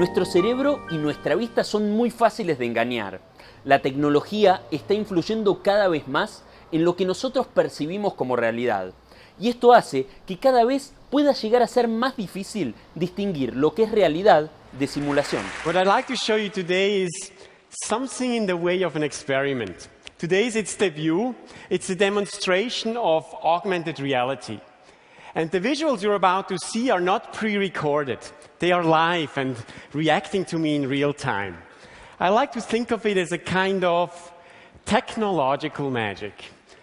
Nuestro cerebro y nuestra vista son muy fáciles de engañar. La tecnología está influyendo cada vez más en lo que nosotros percibimos como realidad. Y esto hace que cada vez pueda llegar a ser más difícil distinguir lo que es realidad de simulación. What I'd like to show you today is something in the way of an experiment. Today's its debut. It's a demonstration of augmented reality. And the visuals you're about to see are not pre-recorded. They are live and reacting to me in real time. I like to think of it as a kind of technological magic.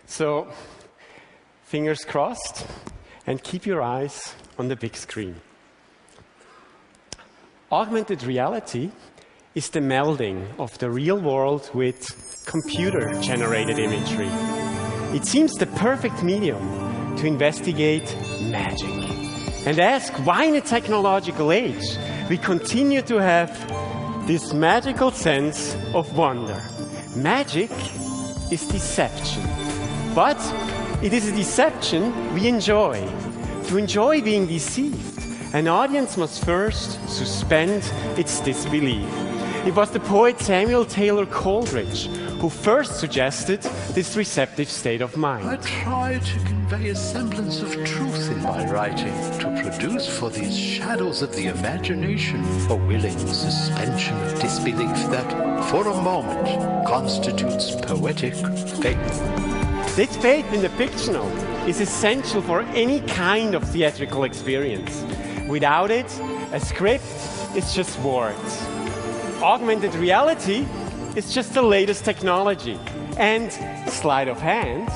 So, fingers crossed, and keep your eyes on the big screen. Augmented reality is the melding of the real world with computer-generated imagery. It seems the perfect medium to investigate magic and ask why in a technological age we continue to have this magical sense of wonder. Magic is deception, but it is a deception we enjoy. To enjoy being deceived, an audience must first suspend its disbelief. It was the poet Samuel Taylor Coleridge who first suggested this receptive state of mind. I try to convey a semblance of truth in my writing, to produce for these shadows of the imagination a willing suspension of disbelief that, for a moment, constitutes poetic faith. This faith in the fictional is essential for any kind of theatrical experience. Without it, a script is just words. Augmented reality is just the latest technology, and sleight of hand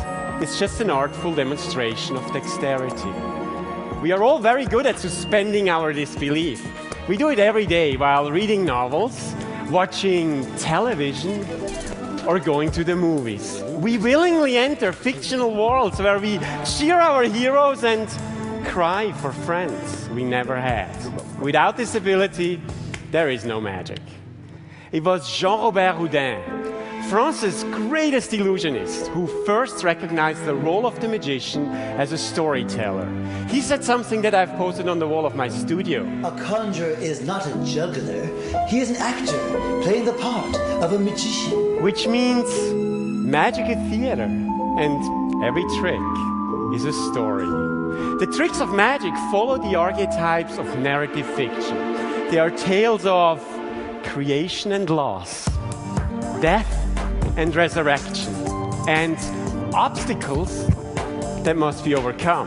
is just an artful demonstration of dexterity. We are all very good at suspending our disbelief. We do it every day while reading novels, watching television, or going to the movies. We willingly enter fictional worlds where we cheer our heroes and cry for friends we never had. Without this ability, there is no magic. It was Jean-Robert Houdin, France's greatest illusionist, who first recognized the role of the magician as a storyteller. He said something that I've posted on the wall of my studio. A conjurer is not a juggler. He is an actor playing the part of a magician. Which means magic is theater, and every trick is a story. The tricks of magic follow the archetypes of narrative fiction. They are tales of creation and loss, death and resurrection, and obstacles that must be overcome.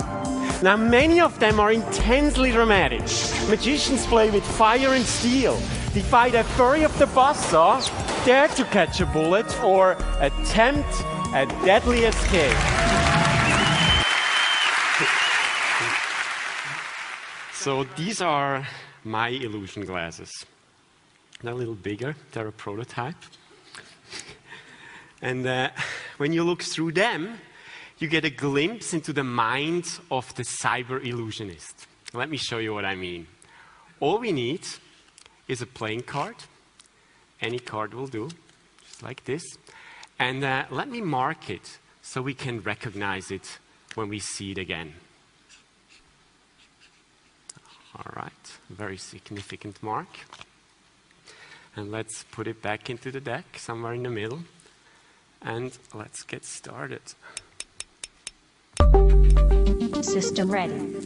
Now, many of them are intensely dramatic. Magicians play with fire and steel, defy the fury of the buzzsaw, dare to catch a bullet, or attempt a deadly escape. So these are my illusion glasses. They're a little bigger, they're a prototype. And when you look through them, you get a glimpse into the mind of the cyber illusionist. Let me show you what I mean. All we need is a playing card. Any card will do, just like this. And let me mark it so we can recognize it when we see it again. All right, very significant mark. And let's put it back into the deck, somewhere in the middle. And let's get started. System ready.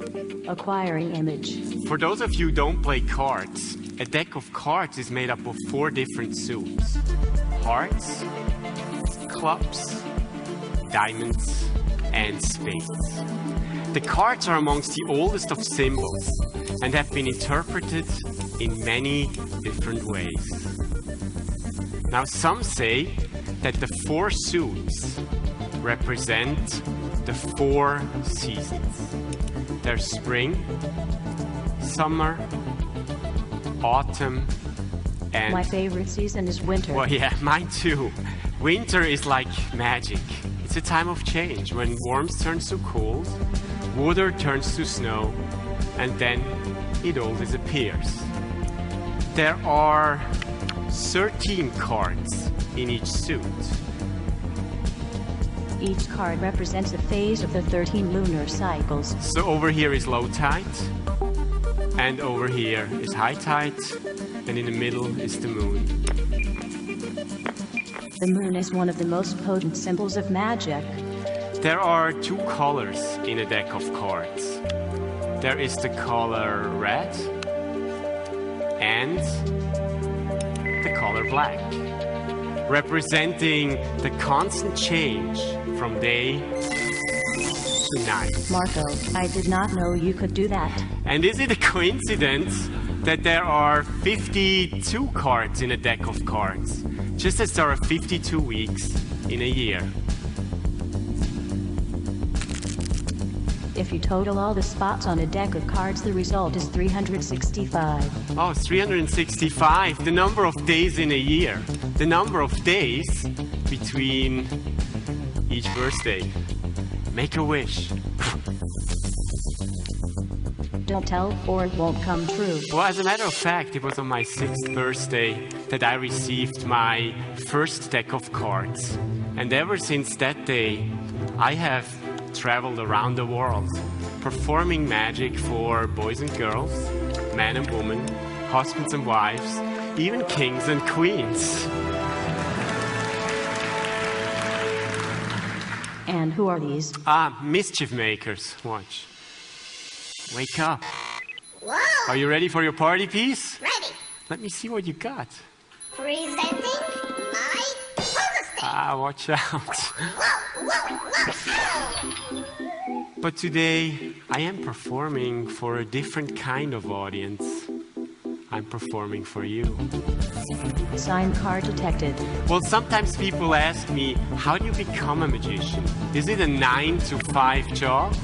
Acquiring image. For those of you who don't play cards, a deck of cards is made up of 4 different suits. Hearts, clubs, diamonds, and spades. The cards are amongst the oldest of symbols and have been interpreted in many different ways. Now, some say that the 4 suits represent the 4 seasons. There's spring, summer, autumn, and... My favorite season is winter. Well, yeah, mine too. Winter is like magic. It's a time of change when warmth turns to cold, water turns to snow, and then it all disappears. There are 13 cards in each suit. Each card represents a phase of the 13 lunar cycles. So over here is low tide, and over here is high tide, and in the middle is the moon. The moon is one of the most potent symbols of magic. There are two colors in a deck of cards. There is the color red and the color black, representing the constant change from day to night. Marco, I did not know you could do that. And is it a coincidence that there are 52 cards in a deck of cards, just as there are 52 weeks in a year? If you total all the spots on a deck of cards, the result is 365. Oh, 365, the number of days in a year. The number of days between each birthday. Make a wish. Don't tell, or it won't come true. Well, as a matter of fact, it was on my 6th birthday that I received my first deck of cards. And ever since that day, I have traveled around the world, performing magic for boys and girls, men and women, husbands and wives, even kings and queens. And who are these? Mischief makers. Watch. Wake up. Whoa! Are you ready for your party piece? Ready. Let me see what you got. Presenting my pogo stick. Watch out. Whoa, whoa, whoa. But today, I am performing for a different kind of audience. I'm performing for you. Sign card detected. Well, sometimes people ask me, how do you become a magician? Is it a 9 to 5 job?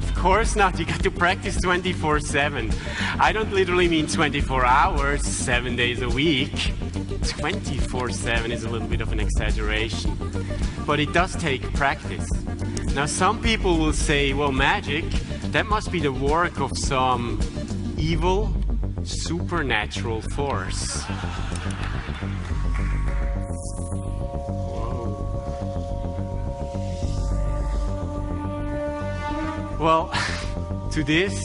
Of course not. You got to practice 24/7. I don't literally mean 24 hours, 7 days a week. 24/7 is a little bit of an exaggeration. But it does take practice. Now, some people will say, well, magic, that must be the work of some evil, supernatural force. Well, to this,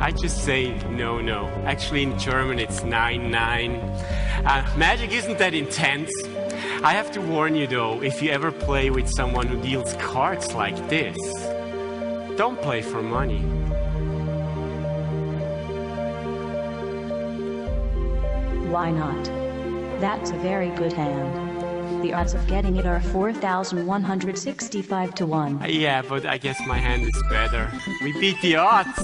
I just say no, no. Actually, in German, it's 9-9. Magic isn't that intense. I have to warn you, though, if you ever play with someone who deals cards like this, don't play for money. Why not? That's a very good hand. The odds of getting it are 4,165 to 1. Yeah, but I guess my hand is better. We beat the odds.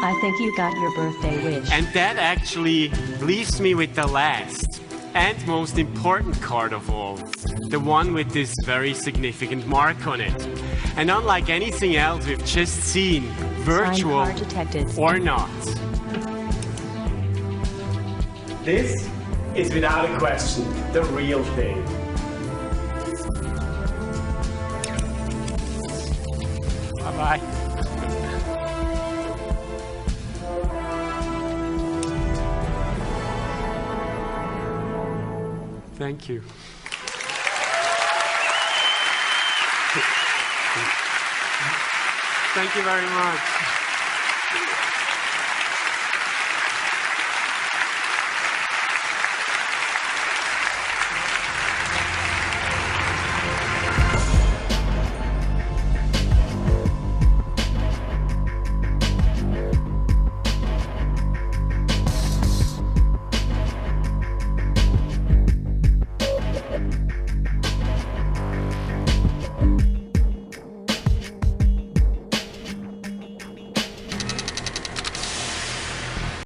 I think you got your birthday wish. And that actually leaves me with the last and most important card of all. The one with this very significant mark on it. And unlike anything else we've just seen, virtual Sign card detected. or not, this is without a question the real thing. Bye-bye. Thank you. Thank you very much.